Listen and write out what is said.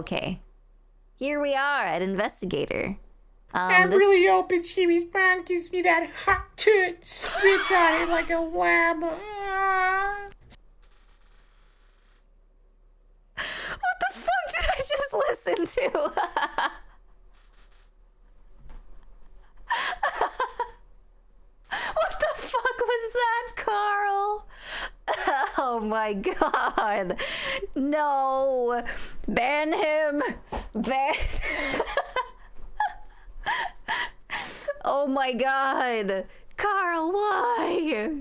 Okay. Here we are at Investigator. I really hope Jimmy's mom gives me that Hawk Tuah and spits on it like a lamb. What the fuck did I just listen to? What the fuck was that, Carl? Oh my god. No. Ban him. Ban. Oh my god. Carl, why?